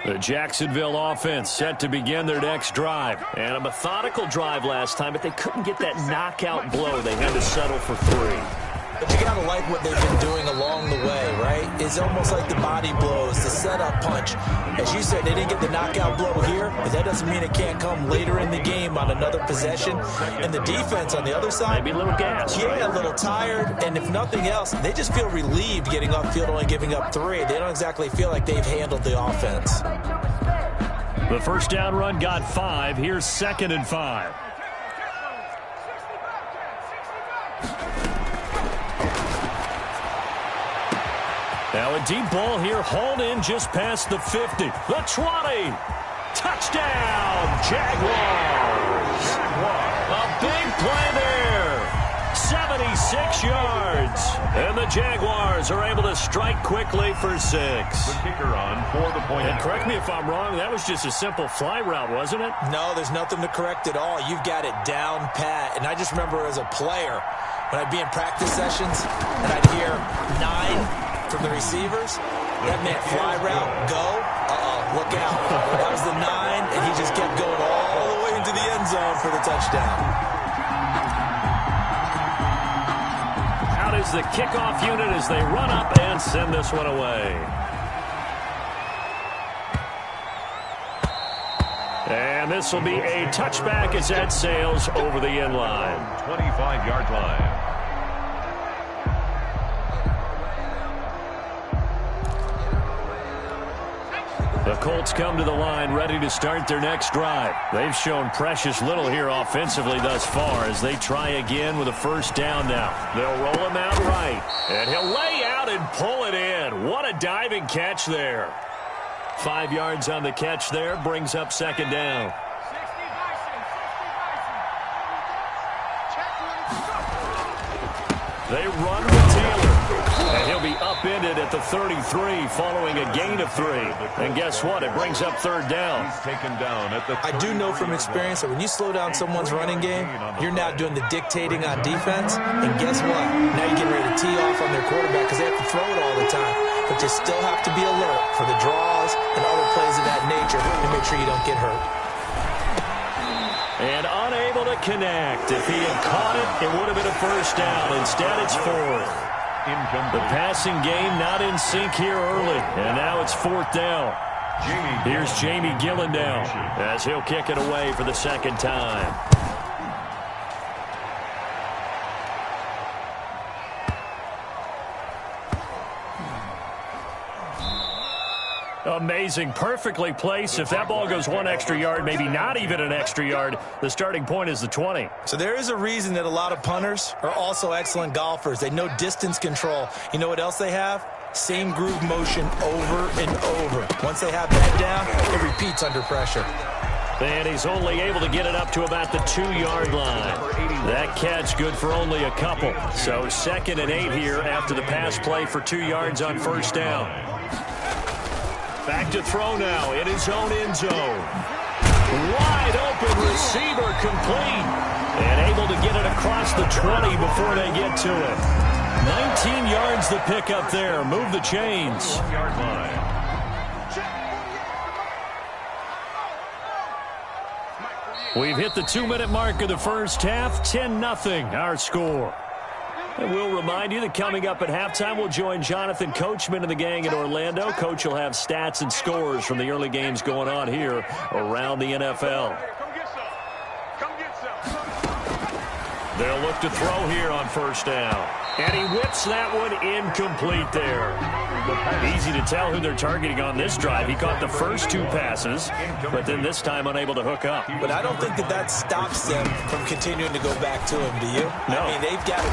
The Jacksonville offense set to begin their next drive. And a methodical drive last time, but they couldn't get that knockout blow. They had to settle for 3. But you got to like what they've been doing along the way, right? It's almost like the body blows, the setup punch. As you said, they didn't get the knockout blow here, but that doesn't mean it can't come later in the game on another possession. And the defense on the other side, maybe a little gas. Yeah, a little tired. And if nothing else, they just feel relieved getting upfield, only giving up 3. They don't exactly feel like they've handled the offense. The first down run got 5. Here's 2nd and 5. Now a deep ball here, hauled in just past the 50. The 20. Touchdown, Jaguars. A big play there. 76 yards. And the Jaguars are able to strike quickly for 6. The kicker on for the point. And correct me if I'm wrong, that was just a simple fly route, wasn't it? No, there's nothing to correct at all. You've got it down pat. And I just remember as a player, when I'd be in practice sessions and I'd hear 9 from the receivers, that meant fly route, go, look out. That was the 9, and he just kept going all the way into the end zone for the touchdown. Out is the kickoff unit as they run up and send this one away. And this will be a touchback as that sails over the end line. 25-yard line. The Colts come to the line ready to start their next drive. They've shown precious little here offensively thus far as they try again with a first down now. They'll roll him out right, and he'll lay out and pull it in. What a diving catch there. 5 yards on the catch there, brings up 2nd down. They run with Taylor. And he'll be upended at the 33 following a gain of 3. And guess what? It brings up 3rd down. He's taken down at the I do know from experience that when you slow down someone's running game, you're now doing the dictating on defense. And guess what? Now you're getting ready to tee off on their quarterback because they have to throw it all the time. But you still have to be alert for the draws and other plays of that nature to make sure you don't get hurt. And unable to connect. If he had caught it, it would have been a first down. Instead, it's 4th. The passing game not in sync here early. And now it's 4th down. Here's Jamie Gillen now as he'll kick it away for the 2nd time. Amazing, perfectly placed. If that ball goes 1 extra yard, maybe not even an extra yard, the starting point is the 20. So there is a reason that a lot of punters are also excellent golfers. They know distance control. You know what else they have? Same groove motion over and over. Once they have that down, it repeats under pressure. And he's only able to get it up to about the 2-yard line. That catch good for only a couple. So 2nd and 8 here after the pass play for 2 yards on first down. Back to throw now in his own end zone. Wide open receiver complete. And able to get it across the 20 before they get to it. 19 yards the pickup there. Move the chains. 1-yard line. We've hit the 2-minute mark of the first half. 10-0 our score. And we'll remind you that coming up at halftime, we'll join Jonathan Coachman and the gang in Orlando. Coach will have stats and scores from the early games going on here around the NFL. They'll look to throw here on first down. And he whips that one incomplete there. Easy to tell who they're targeting on this drive. He caught the first 2 passes, but then this time unable to hook up. But I don't think that stops them from continuing to go back to him, do you? No. I mean, they've got a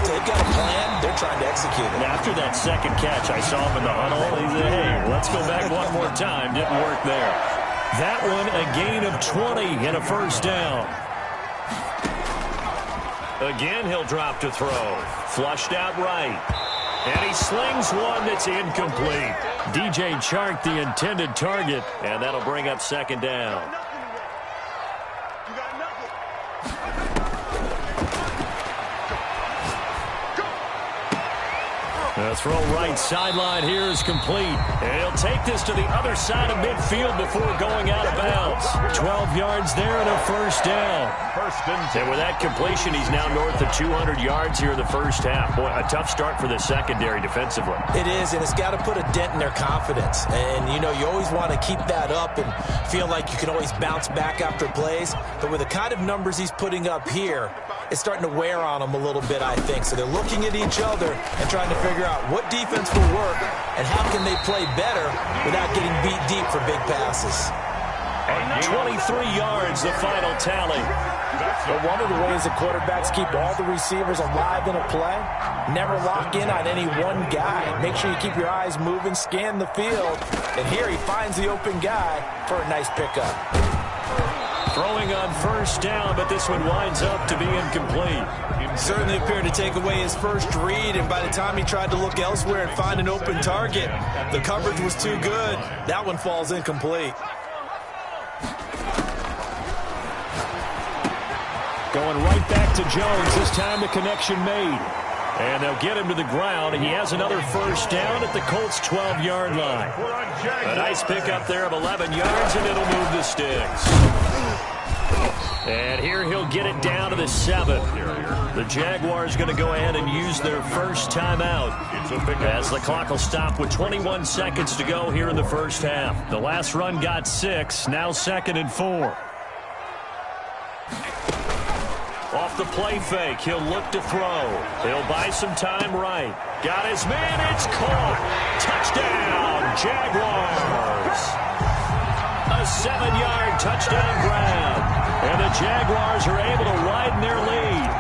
plan. They're trying to execute it. And after that second catch, I saw him in the huddle. He said, hey, let's go back one more time. Didn't work there. That one, a gain of 20 and a first down. Again, he'll drop to throw. Flushed out right. And he slings one that's incomplete. DJ Chark, the intended target, and that'll bring up 2nd down. The throw right sideline here is complete. And he'll take this to the other side of midfield before going out of bounds. 12 yards there and a first down. And with that completion, he's now north of 200 yards here in the first half. Boy, a tough start for the secondary defensively. It is, and it's got to put a dent in their confidence. And, you know, you always want to keep that up and feel like you can always bounce back after plays. But with the kind of numbers he's putting up here, it's starting to wear on them a little bit, I think. So they're looking at each other and trying to figure out what defense will work and how can they play better without getting beat deep for big passes. 23 yards, the final tally. But one of the ways the quarterbacks keep all the receivers alive in a play, never lock in on any one guy. Make sure you keep your eyes moving, scan the field. And here he finds the open guy for a nice pickup. Throwing on first down, but this one winds up to be incomplete. Certainly appeared to take away his first read, and by the time he tried to look elsewhere and find an open target, the coverage was too good. That one falls incomplete. Going right back to Jones. This time the connection made. And they'll get him to the ground. He has another first down at the Colts' 12-yard line. A nice pickup there of 11 yards, and it'll move the sticks. And here he'll get it down to the 7. The Jaguars going to go ahead and use their first timeout as the clock will stop with 21 seconds to go here in the first half. The last run got 6, now 2nd and 4. Off the play fake, he'll look to throw. He'll buy some time right. Got his man, it's caught. Touchdown, Jaguars. A 7-yard touchdown grab. And the Jaguars are able to widen their lead.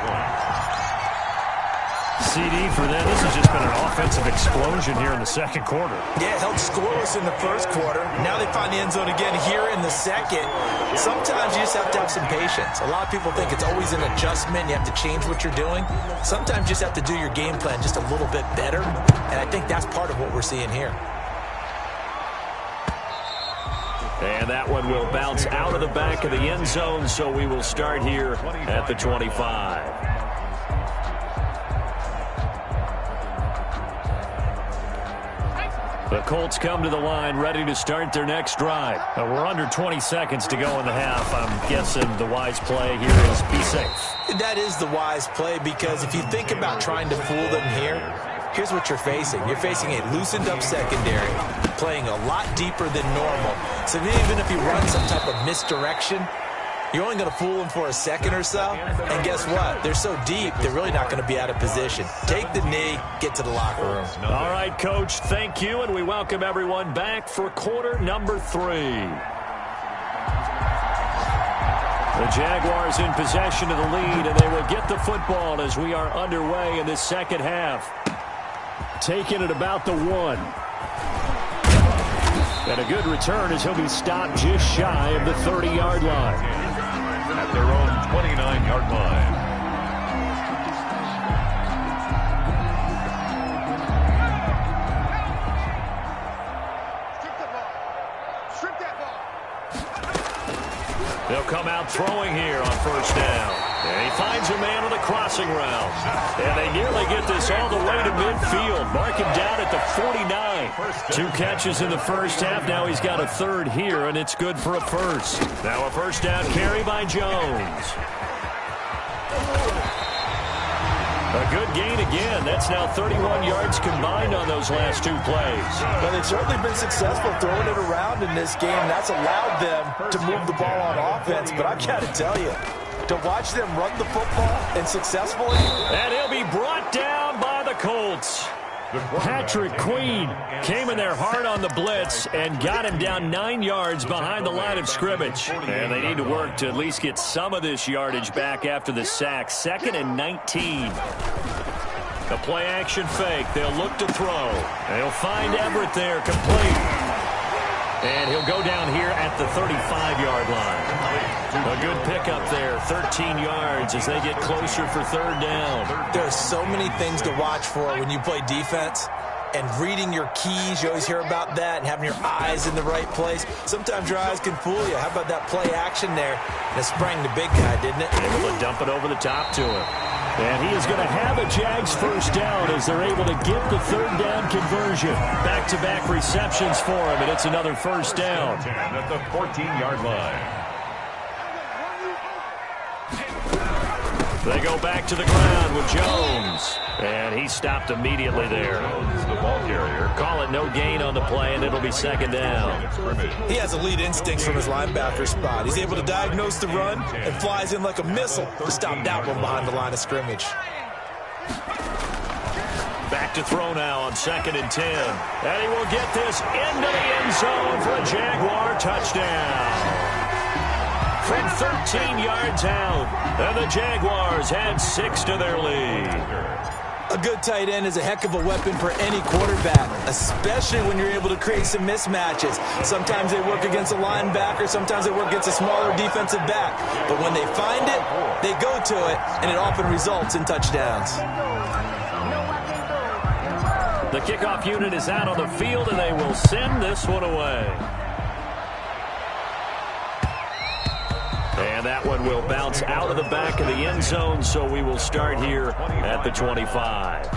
CD for them. This has just been an offensive explosion here in the second quarter. Yeah, held scoreless in the first quarter. Now they find the end zone again here in the second. Sometimes you just have to have some patience. A lot of people think it's always an adjustment. You have to change what you're doing. Sometimes you just have to do your game plan just a little bit better. And I think that's part of what we're seeing here. And that one will bounce out of the back of the end zone, so we will start here at the 25. The Colts come to the line ready to start their next drive. We're under 20 seconds to go in the half. I'm guessing the wise play here is be safe. That is the wise play, because if you think about trying to fool them here, here's what you're facing. You're facing a loosened up secondary, playing a lot deeper than normal. So even if you run some type of misdirection, you're only going to fool them for a second or so. And guess what? They're so deep, they're really not going to be out of position. Take the knee, get to the locker room. All right, Coach, thank you, and we welcome everyone back for quarter number 3. The Jaguars in possession of the lead, and they will get the football as we are underway in this second half. Taking it about the 1. And a good return as he'll be stopped just shy of the 30-yard line. At their own 29-yard line. Strip that ball. They'll come out throwing here on first down. And he finds a man on the crossing route. And they nearly get this all the way to midfield. Mark him down at the 49. 2 catches in the first half. Now he's got a third here, and it's good for a first. Now a first down carry by Jones. A good gain again. That's now 31 yards combined on those last 2 plays. Well, they've certainly been successful throwing it around in this game. That's allowed them to move the ball on offense. But I've got to tell you, to watch them run the football and successfully. And he'll be brought down by the Colts. Patrick Queen came in there hard on the blitz and got him down 9 yards behind the line of scrimmage. And they need to work to at least get some of this yardage back after the sack. 2nd and 19. The play action fake. They'll look to throw. They'll find Everett there, complete. And he'll go down here at the 35-yard line. A good pickup there, 13 yards as they get closer for third down. There are so many things to watch for when you play defense. And reading your keys, you always hear about that, and having your eyes in the right place. Sometimes your eyes can fool you. How about that play action there? And it sprang the big guy, didn't it? Able to dump it over the top to him. And he is going to have a Jags first down as they're able to get the third down conversion. Back-to-back receptions for him, and it's another first down. At the 14-yard line. They go back to the ground with Jones. And he stopped immediately there. The ball carrier. Call it no gain on the play, and it'll be second down. He has elite instincts from his linebacker spot. He's able to diagnose the run and flies in like a missile to stop that one behind the line of scrimmage. Back to throw now on 2nd and 10. And he will get this into the end zone for a Jaguar touchdown. From 13 yards out, and the Jaguars had 6 to their lead. A good tight end is a heck of a weapon for any quarterback, especially when you're able to create some mismatches. Sometimes they work against a linebacker, sometimes they work against a smaller defensive back. But when they find it, they go to it, and it often results in touchdowns. The kickoff unit is out on the field, and they will send this one away. And that one will bounce out of the back of the end zone, so we will start here at the 25.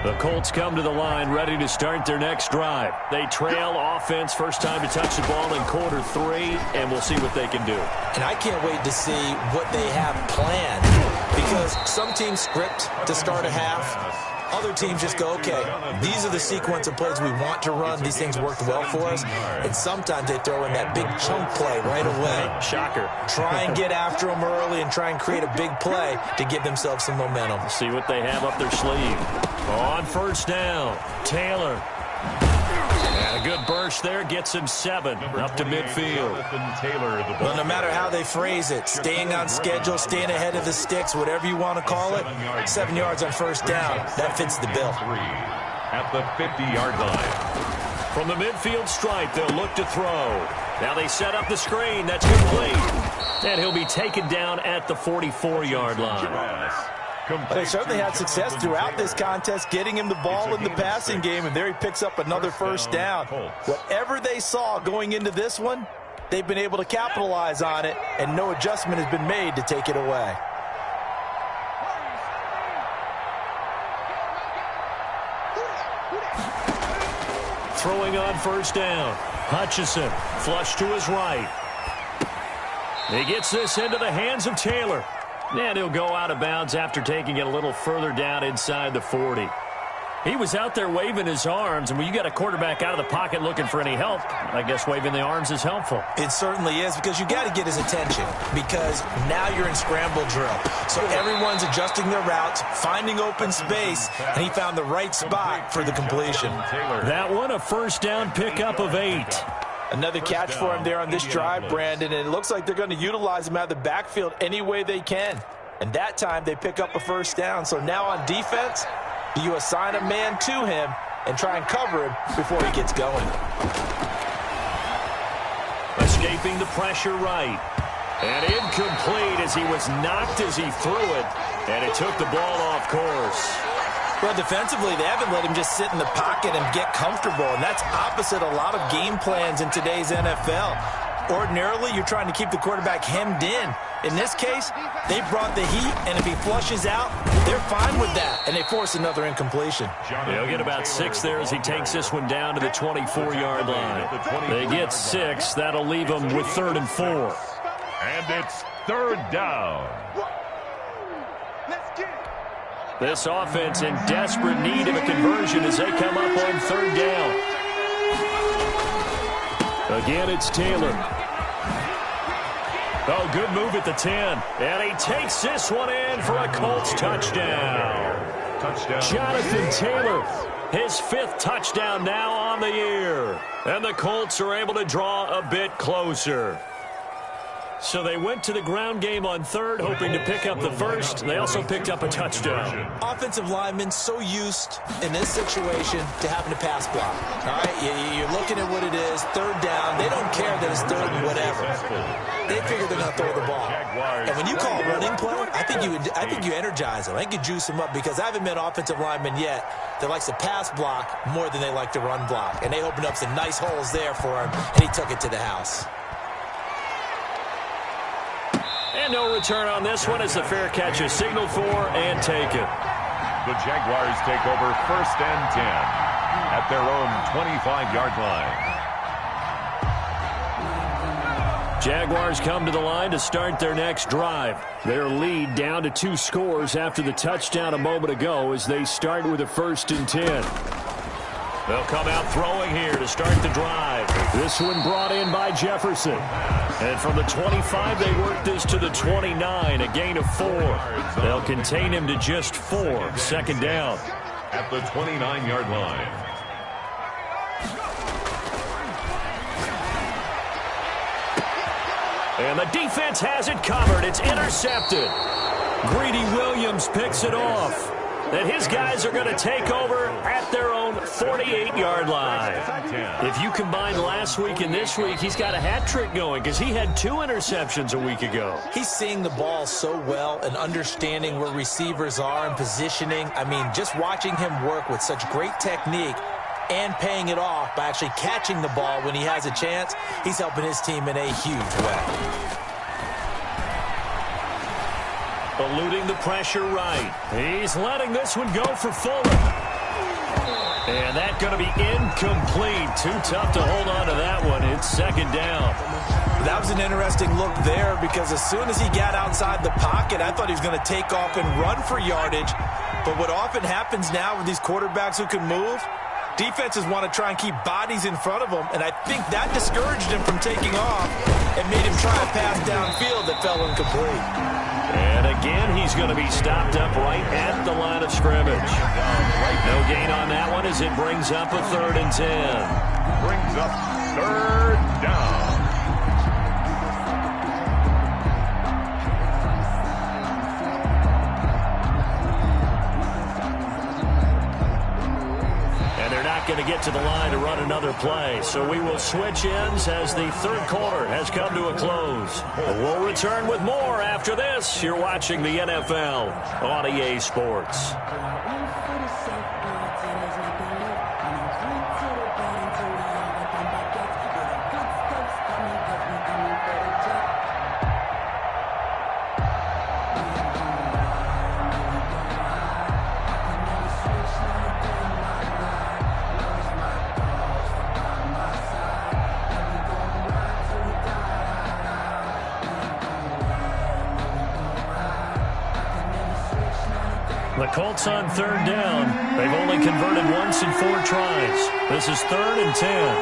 The Colts come to the line ready to start their next drive. They trail offense, first time to touch the ball in quarter 3, and we'll see what they can do. And I can't wait to see what they have planned, because some teams script to start a half. Other teams just go, okay, these are the sequence of plays we want to run. These things worked well for us. And sometimes they throw in that big chunk play right away. Shocker. Try and get after them early and try and create a big play to give themselves some momentum. See what they have up their sleeve. On first down, Taylor. And a good burst there gets him 7 up to midfield. Well, no matter how they phrase it, staying on schedule, staying ahead of the sticks, whatever you want to call it, 7 yards on first down, that fits the bill. At the 50-yard line. From the midfield stripe, they'll look to throw. Now they set up the screen. That's complete. And he'll be taken down at the 44-yard line. They certainly had success throughout this contest, getting him the ball in the passing game, and there he picks up another first down. Whatever they saw going into this one, they've been able to capitalize on it, and no adjustment has been made to take it away. Throwing on first down. Hutchinson, flush to his right. He gets this into the hands of Taylor. And he'll go out of bounds after taking it a little further down inside the 40. He was out there waving his arms, and when you got a quarterback out of the pocket looking for any help, I guess waving the arms is helpful. It certainly is, because you got to get his attention, because now you're in scramble drill. So everyone's adjusting their routes, finding open space, and he found the right spot for the completion. That one, a first down pickup of 8. Another catch for him there on this drive, Brandon, and it looks like they're going to utilize him out of the backfield any way they can. And that time they pick up a first down. So now on defense, do you assign a man to him and try and cover him before he gets going? Escaping the pressure right. And incomplete as he was knocked as he threw it. And it took the ball off course. Well, defensively, they haven't let him just sit in the pocket and get comfortable, and that's opposite a lot of game plans in today's NFL. Ordinarily, you're trying to keep the quarterback hemmed in. In this case, they brought the heat, and if he flushes out, they're fine with that, and they force another incompletion. He'll get about 6 there as he takes this one down to the 24-yard line. They get 6. That'll leave them with 3rd and 4. And it's 3rd down. This offense in desperate need of a conversion as they come up on 3rd down. Again, it's Taylor. Oh, good move at the 10. And he takes this one in for a Colts touchdown. Jonathan Taylor, his 5th touchdown now on the year. And the Colts are able to draw a bit closer. So they went to the ground game on 3rd, hoping to pick up the 1st. They also picked up a touchdown. Offensive linemen so used in this situation to having to pass block. All right, you're looking at what it is, 3rd down. They don't care that it's 3rd and whatever. They figure they're going to throw the ball. And when you call a running play, I think you energize him. I think you juice him up because I haven't met offensive linemen yet that likes to pass block more than they like to run block. And they opened up some nice holes there for him, and he took it to the house. And no return on this one as the fair catch is signaled for and taken. The Jaguars take over 1st and 10 at their own 25-yard line. Jaguars come to the line to start their next drive. Their lead down to 2 scores after the touchdown a moment ago as they start with a 1st and 10. They'll come out throwing here to start the drive. This one brought in by Jefferson. And from the 25, they work this to the 29, a gain of 4. They'll contain him to just 4, 2nd down. At the 29-yard line. And the defense has it covered. It's intercepted. Greedy Williams picks it off. And his guys are going to take over at their own 48-yard line. If you combine last week and this week, he's got a hat trick going because he had 2 interceptions a week ago. He's seeing the ball so well and understanding where receivers are and positioning. I mean, just watching him work with such great technique and paying it off by actually catching the ball when he has a chance, he's helping his team in a huge way. Eluding the pressure right. He's letting this one go for Fuller. And that's going to be incomplete. Too tough to hold on to that one. It's 2nd down. That was an interesting look there because as soon as he got outside the pocket, I thought he was going to take off and run for yardage. But what often happens now with these quarterbacks who can move, defenses want to try and keep bodies in front of them, and I think that discouraged him from taking off and made him try a pass downfield that fell incomplete. And again, he's going to be stopped up right at the line of scrimmage. No gain on that one as it brings up a 3rd and 10. Brings up 3rd down. Going to get to the line to run another play. So we will switch ends as the 3rd quarter has come to a close. We'll return with more after this. You're watching the NFL on EA Sports. The Colts on 3rd down. They've only converted once in 4 tries. This is 3rd and 10.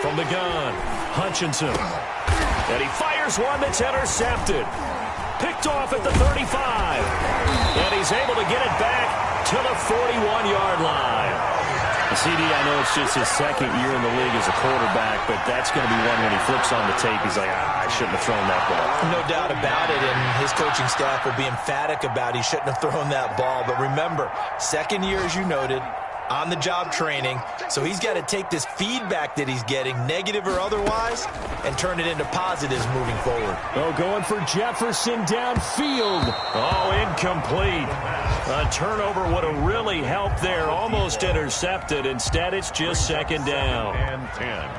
From the gun, Hutchinson. And he fires one that's intercepted. Picked off at the 35. And he's able to get it back to the 41-yard line. CD, I know it's just his 2nd year in the league as a quarterback, but that's going to be one when he flips on the tape, he's like, I shouldn't have thrown that ball. No doubt about it, and his coaching staff will be emphatic about he shouldn't have thrown that ball. But remember, 2nd year, as you noted, on-the-job training, so he's got to take this feedback that he's getting, negative or otherwise, and turn it into positives moving forward. Oh, going for Jefferson downfield. Oh, incomplete. A turnover would have really helped there. Almost intercepted. Instead, it's just 2nd down. And 10.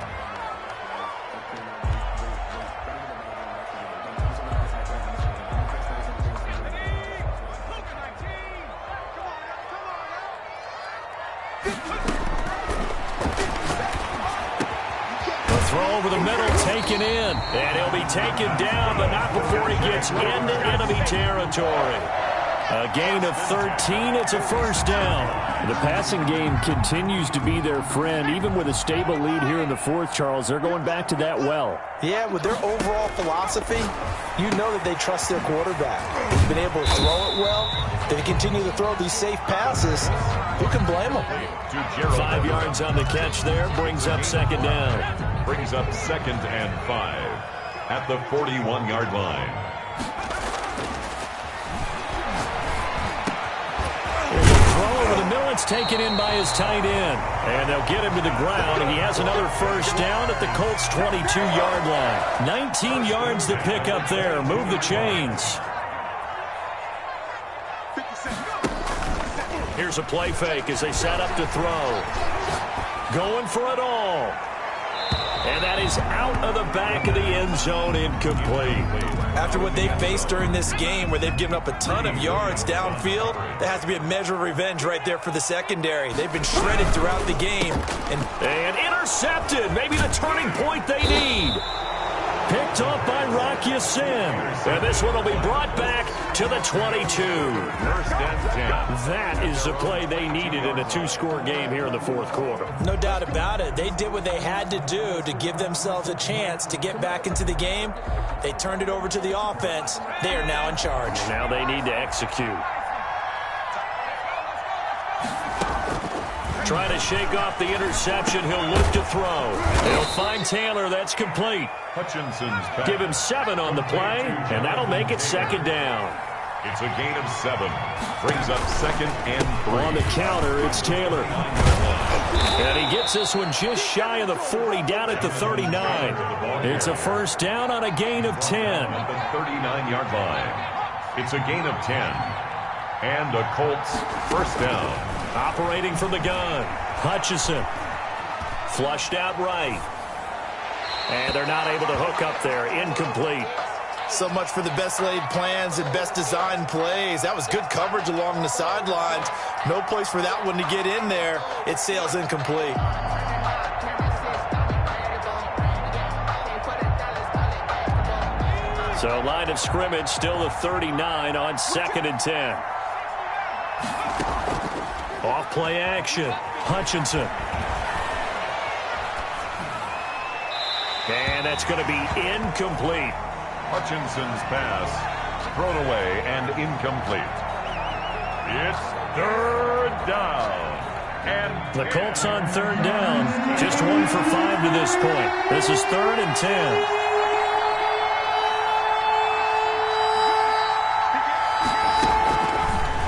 Throw over the middle, taken in. And he'll be taken down, but not before he gets into enemy territory. A gain of 13. It's a 1st down. The passing game continues to be their friend. Even with a stable lead here in the 4th, Charles, they're going back to that well. Yeah, with their overall philosophy, you know that they trust their quarterback. He's been able to throw it well. They continue to throw these safe passes. Who can blame them? 5 yards on the catch there. Brings up 2nd down. Brings up 2nd and 5 at the 41-yard line. Throw over the middle. It's taken in by his tight end. And they'll get him to the ground. He has another first down at the Colts' 22-yard line. 19 yards to pick up there. Move the chains. Here's a play fake as they set up to throw. Going for it all. And that is out of the back of the end zone, incomplete. After what they've faced during this game where they've given up a ton of yards downfield, there has to be a measure of revenge right there for the secondary. They've been shredded throughout the game. And intercepted. Maybe the turning point they need. Picked off by Rocky Sin. And this one will be brought back to the 22. First and 10. That is the play they needed in a two-score game here in the fourth quarter. No doubt about it. They did what they had to do to give themselves a chance to get back into the game. They turned it over to the offense. They are now in charge. Now they need to execute. Trying to shake off the interception. He'll look to throw. He'll find Taylor. That's complete. Hutchinson's pass. Give him 7 on the play, and that'll make it second down. It's a gain of 7. Brings up second and 3. On the counter, it's Taylor. And he gets this one just shy of the 40, down at the 39. It's a first down on a gain of 10. At the 39-yard line. It's a gain of 10. And a Colts first down. Operating from the gun, Hutchinson. Flushed out right. And they're not able to hook up there. Incomplete. So much for the best laid plans and best designed plays. That was good coverage along the sidelines. No place for that one to get in there. It sails incomplete. So line of scrimmage still the 39 on 2nd and 10. Off play action. Hutchinson. And that's going to be incomplete. Hutchinson's pass thrown away and incomplete. It's third down. And the Colts on third down. Just 1 for 5 to this point. This is 3rd and 10.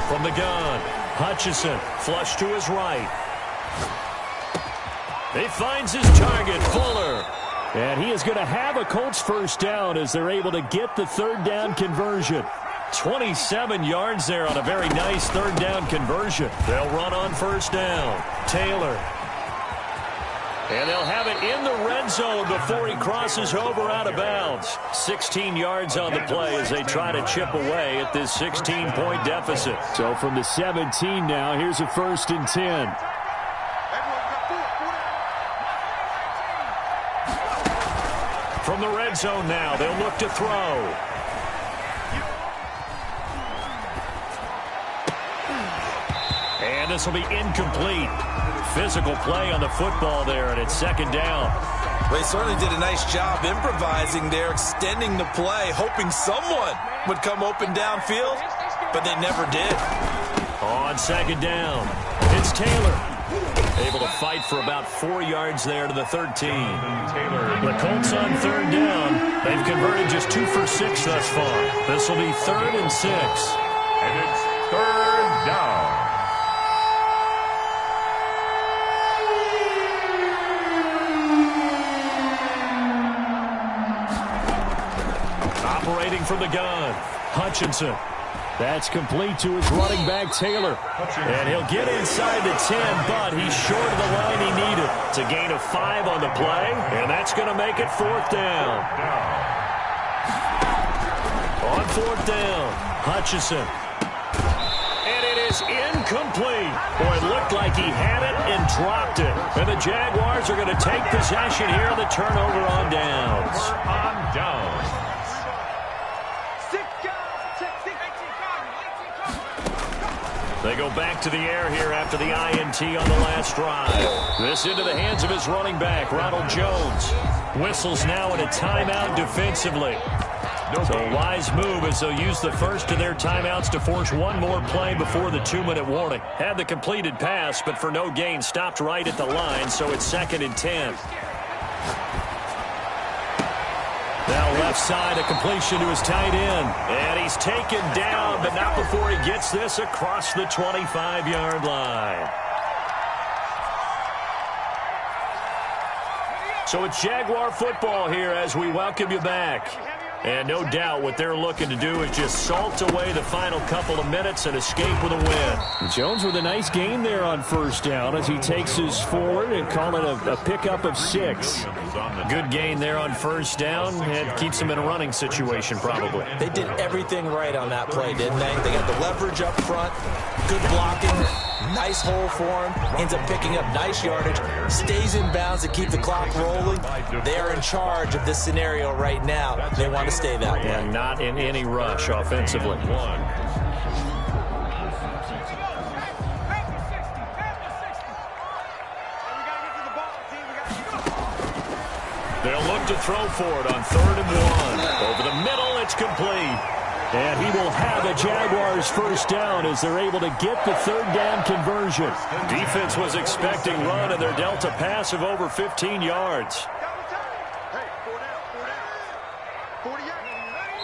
From the gun, Hutchinson flush to his right. He finds his target, Fuller. And he is going to have a Colts first down as they're able to get the third down conversion. 27 yards there on a very nice third down conversion. They'll run on first down. Taylor. And they'll have it in the red zone before he crosses over out of bounds. 16 yards on the play as they try to chip away at this 16-point deficit. So from the 17 now, here's a 1st and 10. From the red zone now, they'll look to throw. And this will be incomplete. Physical play on the football there, and it's 2nd down. Well, they certainly did a nice job improvising there, extending the play, hoping someone would come open downfield, but they never did. On 2nd down, it's Taylor. Able to fight for about 4 yards there to the 13. The Colts on third down. They've converted just 2 for 6 thus far. This will be 3rd and 6. And it's 3rd down. Operating from the gun, Hutchinson. That's complete to his running back, Taylor. And he'll get inside the 10, but he's short of the line he needed. It's a gain of 5 on the play, and that's going to make it 4th down. On 4th down, Hutchinson. And it is incomplete. Boy, it looked like he had it and dropped it. And the Jaguars are going to take possession here on the turnover on downs. On downs. They go back to the air here after the INT on the last drive. This into the hands of his running back, Ronald Jones. Whistles now in a timeout defensively. So a wise move as they'll use the first of their timeouts to force one more play before the 2-minute warning. Had the completed pass, but for no gain, stopped right at the line, so it's 2nd and 10. Now left side, a completion to his tight end. And he's taken down, but not before he gets this across the 25-yard line. So it's Jaguar football here as we welcome you back. And no doubt what they're looking to do is just salt away the final couple of minutes and escape with a win. Jones with a nice gain there on first down as he takes his forward and call it a pickup of 6. Good gain there on first down and keeps him in a running situation probably. They did everything right on that play, didn't they? They got the leverage up front, good blocking, nice hole for him, ends up picking up nice yardage, stays in bounds to keep the clock rolling. They are in charge of this scenario right now. They want to stay that way. And not in any rush offensively. They'll look to throw for it on 3rd and 1. Over the middle, it's complete. And he will have a Jaguars first down as they're able to get the 3rd down conversion. Defense was expecting run, and they're dealt a pass of over 15 yards.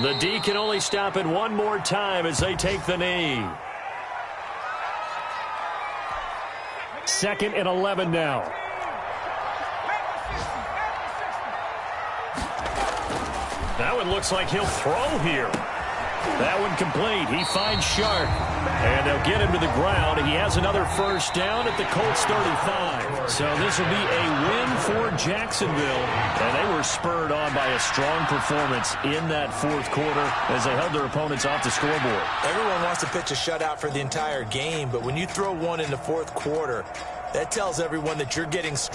The D can only stop it one more time as they take the knee. 2nd and 11 now. That one looks like he'll throw here. That one complete. He finds Sharp. And they'll get him to the ground. He has another first down at the Colts 35. So this will be a win for Jacksonville. And they were spurred on by a strong performance in that 4th quarter as they held their opponents off the scoreboard. Everyone wants to pitch a shutout for the entire game, but when you throw one in the 4th quarter, that tells everyone that you're getting strong.